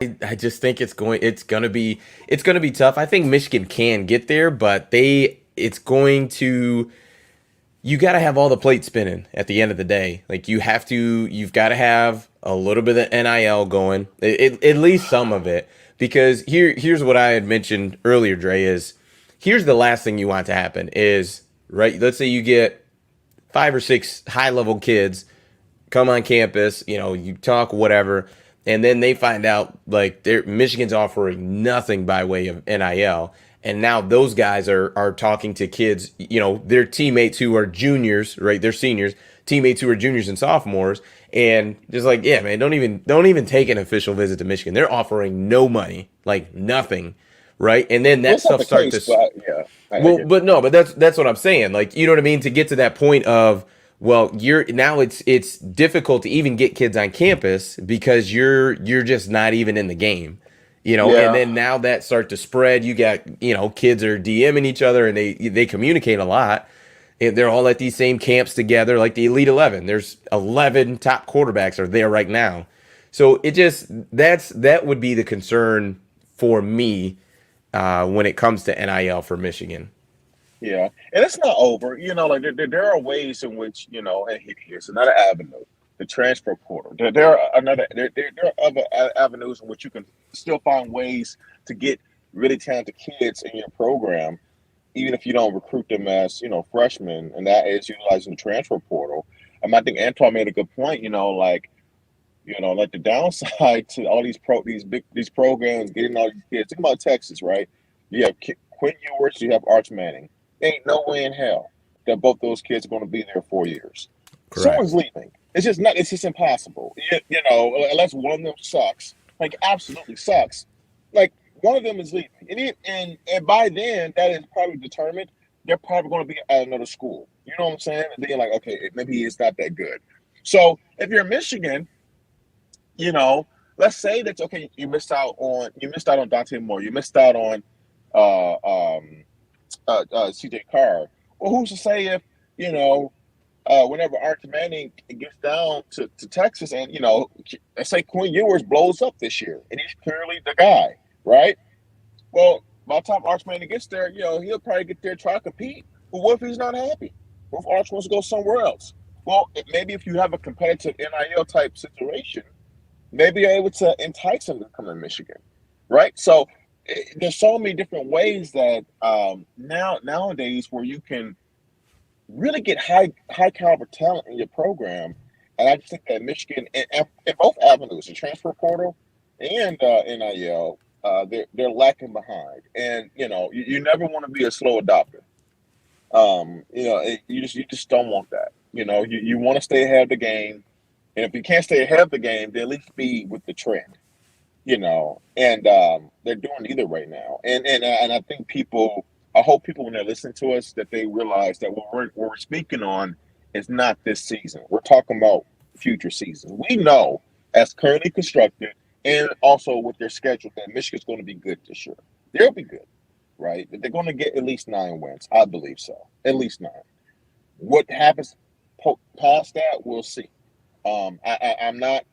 I just think it's gonna be tough. I think Michigan can get there, but it's going to you got to have all the plates spinning at the end of the day. Like you've got to have a little bit of NIL going, at least some of it, because here's what I had mentioned earlier, Dre, is here's the last thing you want to happen is, right, let's say you get 5 or 6 high level kids come on campus, you talk whatever, and then they find out like Michigan's offering nothing by way of NIL, and now those guys are talking to kids, their teammates who are juniors, right? They're seniors, teammates who are juniors and sophomores, and just like, yeah, man, don't even take an official visit to Michigan. They're offering no money, like nothing, right? And then Well, that it's not stuff the start case, to but yeah, I well, get you. but no, but that's what I'm saying. Like, you know what I mean? To get to that point of, well, you're now it's difficult to even get kids on campus because you're just not even in the game. And Yeah, then now that start to spread, you got, kids are DMing each other and they communicate a lot. And they're all at these same camps together, like the Elite 11. There's 11 top quarterbacks are there right now. So that would be the concern for me when it comes to NIL for Michigan. yeah, and it's not over. Like there are ways in which and here's another avenue, the transfer portal. There are other avenues in which you can still find ways to get really talented kids in your program, even if you don't recruit them as freshmen, and that is utilizing the transfer portal. I think Antoine made a good point. Like the downside to all these programs getting all these kids. Think about Texas, right? You have Quinn Ewers, you have Arch Manning. Ain't no way in hell that both those kids are going to be there 4 years. Someone's Correct. leaving. It's just not. It's just impossible. Unless one of them sucks, like absolutely sucks. Like one of them is leaving, and by then that is probably determined. They're probably going to be at another school. You know what I'm saying? And they're like, okay, maybe it's not that good. So if you're Michigan, let's say that okay, you missed out on Dante Moore, you missed out on uh, um, CJ Carr. Well, who's to say if you know whenever Arch Manning gets down to Texas, and let's say Quinn Ewers blows up this year, and he's clearly the guy, right? Well, by the time Arch Manning gets there, he'll probably get there try to compete. But what if he's not happy? What if Arch wants to go somewhere else? Well, maybe if you have a competitive NIL type situation, maybe you're able to entice them to come to Michigan, right? So there's so many different ways that nowadays where you can really get high caliber talent in your program, and I just think that Michigan in both avenues, the transfer portal and NIL, they're lacking behind, and you never want to be a slow adopter. You just don't want that. You want to stay ahead of the game, and if you can't stay ahead of the game, then at least be with the trend. And they're doing either right now. And I think I hope people when they're listening to us that they realize that what we're speaking on is not this season. We're talking about future seasons. We know as currently constructed and also with their schedule that Michigan's going to be good this year. They'll be good, right? They're going to get at least 9 wins. I believe so. At least 9. What happens past that, we'll see. I'm not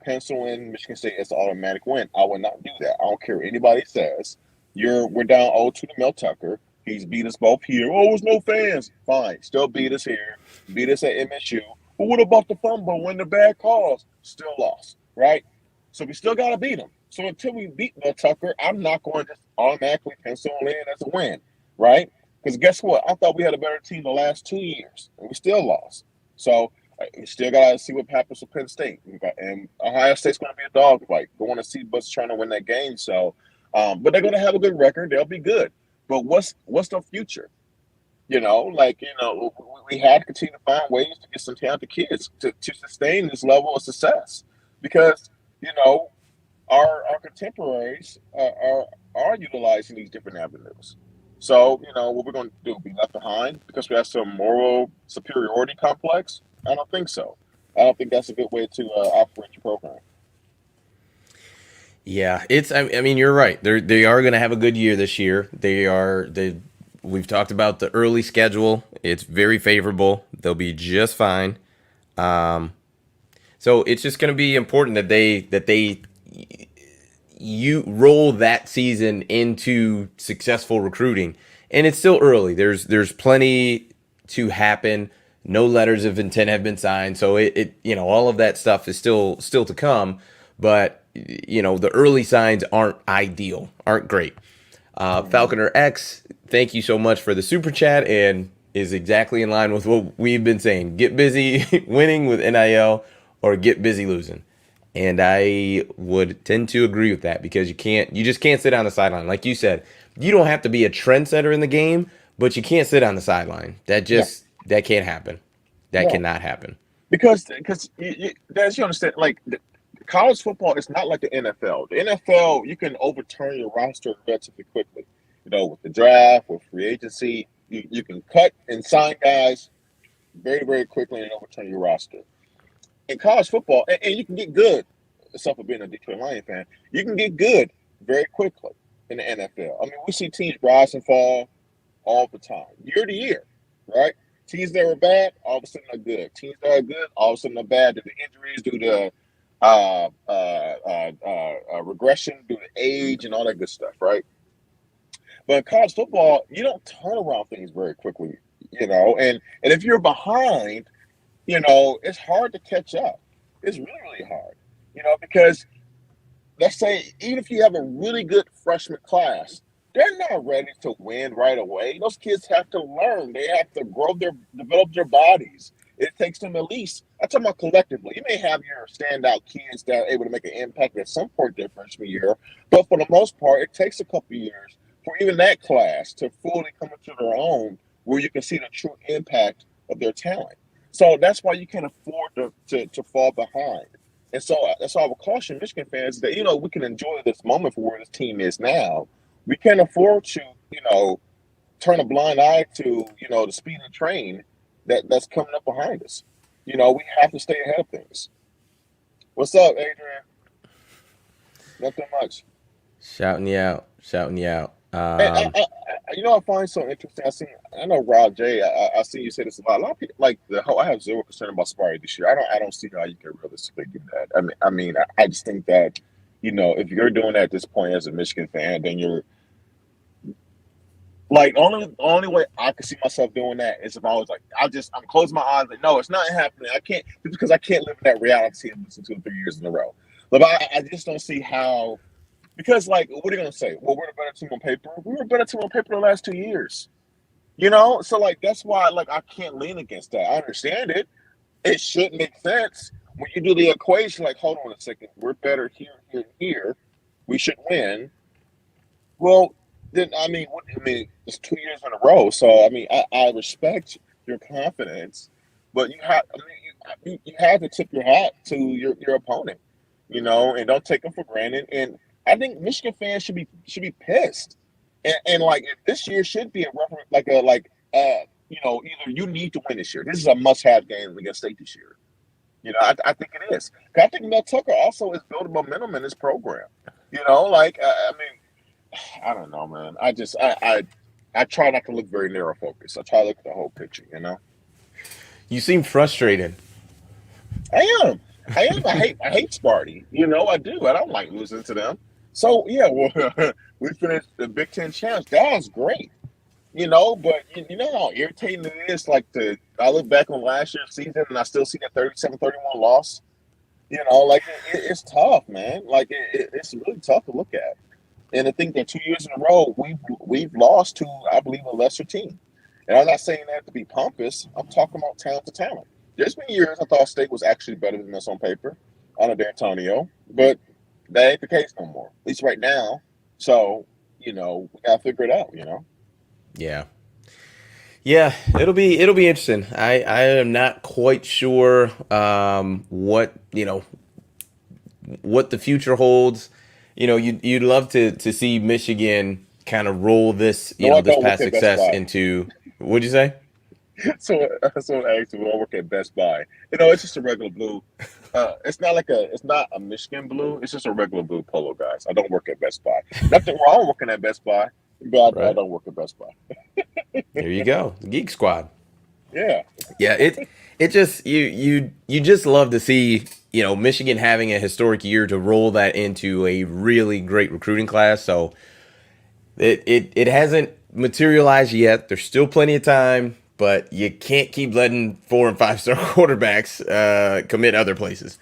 penciling Michigan State as an automatic win. I would not do that. I don't care what anybody says. We're down 0-2 to Mel Tucker. He's beat us both here. Oh, there's no fans. Fine. Still beat us here. Beat us at MSU. But what about the fumble when the bad calls? Still lost, right? So we still got to beat them. So until we beat Mel Tucker, I'm not going to just automatically pencil in as a win, right? Because guess what? I thought we had a better team the last 2 years, and we still lost. So we still got to see what happens with Penn State. And Ohio State's going to be a dogfight. Going to see Butts trying to win that game. So, but they're going to have a good record. They'll be good. But what's the future? We have to continue to find ways to get some talented kids to sustain this level of success because you know our contemporaries are utilizing these different avenues. So what we're going to do? Be left behind because we have some moral superiority complex? I don't think so. I don't think that's a good way to operate your program. Yeah, I mean, you're right. They are going to have a good year this year. We've talked about the early schedule. It's very favorable. They'll be just fine. So it's just going to be important that they you roll that season into successful recruiting, and it's still early. There's plenty to happen. No letters of intent have been signed, so all of that stuff is still to come. But the early signs aren't ideal, aren't great. Mhm. Falconer X, thank you so much for the super chat, and is exactly in line with what we've been saying. Get busy winning with NIL or get busy losing. And I would tend to agree with that because you just can't sit on the sideline. Like you said, you don't have to be a trendsetter in the game, but you can't sit on the sideline. No, That can't happen. That no, cannot happen. because as you understand, like college football is not like the NFL. The NFL, you can overturn your roster relatively quickly. With the draft, with free agency, you can cut and sign guys very, very quickly and overturn your roster. In college football, and you can get good, except for being a Detroit Lion fan, you can get good very quickly in the NFL. I mean, we see teams rise and fall all the time, year to year, right? Teams that were bad, all of a sudden are good. Teams that are good, all of a sudden are bad due to injuries, due to regression, due to age, and all that good stuff, right? But in college football, you don't turn around things very quickly, and if you're behind, it's hard to catch up. It's really, really hard, because let's say even if you have a really good freshman class, they're not ready to win right away. Those kids have to learn. They have to develop their bodies. It takes them at least. I'm talking about collectively. You may have your standout kids that are able to make an impact at some point their freshman year, but for the most part, it takes a couple years for even that class to fully come into their own, where you can see the true impact of their talent. So that's why you can't afford to fall behind. And so that's why I would caution Michigan fans that, we can enjoy this moment for where this team is now. We can't afford to, turn a blind eye to, the speeding train that's coming up behind us. We have to stay ahead of things. What's up, Adrian? Nothing much. Shouting you out, shouting you out. Hey, I find so interesting. I know Rob J. I see you say this a lot. A lot of people like the whole. I have zero concern about Sparty this year. I don't see how you can realistically do that. I just think that, if you're doing that at this point as a Michigan fan, then you're like only way I can see myself doing that is if I was like, I'm closing my eyes. Like, no, it's not happening. I can't because I can't live in that reality and listen to it 3 years in a row. But I just don't see how. Because, like, what are you going to say? Well, we're the better team on paper. We were a better team on paper the last 2 years. So, like, that's why, like, I can't lean against that. I understand it. It should make sense. When you do the equation, like, hold on a second. We're better here, here, here. We should win. Well, then, it's 2 years in a row. So, I respect your confidence. But you have to tip your hat to your opponent, and don't take them for granted. And I think Michigan fans should be pissed, and like this year should be a reference, either you need to win this year. This is a must-have game against State this year. I think it is. 'Cause I think Mel Tucker also is building momentum in this program. I don't know, man. I try not to look very narrow focused. I try to look at the whole picture. You seem frustrated. I am. I hate Sparty. I do. I don't like losing to them. So yeah, well, we finished the Big Ten champs. That was great. But you know how irritating it is. I look back on last year's season and I still see that 37-31 loss. It's tough, man. It's really tough to look at. And I think that 2 years in a row we've lost to, I believe, a lesser team. And I'm not saying that to be pompous. I'm talking about talent to talent. There's been years I thought State was actually better than us on paper under D'Antonio, but that ain't the case no more. At least right now. So, we gotta figure it out. Yeah. Yeah, it'll be interesting. I am not quite sure what the future holds. You'd love to see Michigan kind of roll No, I this don't work past at Best success Buy. into, what'd you say? So actually, I work at Best Buy. It's just a regular blue. It's not a Michigan blue. It's just a regular blue polo, guys. I don't work at Best Buy. Nothing wrong working at Best Buy, but I Right. don't work at Best Buy. There you go. The Geek Squad. Yeah. Yeah, it just you just love to see you know, Michigan having a historic year to roll that into a really great recruiting class. So it hasn't materialized yet. There's still plenty of time, but you can't keep letting 4 and 5 star quarterbacks commit other places.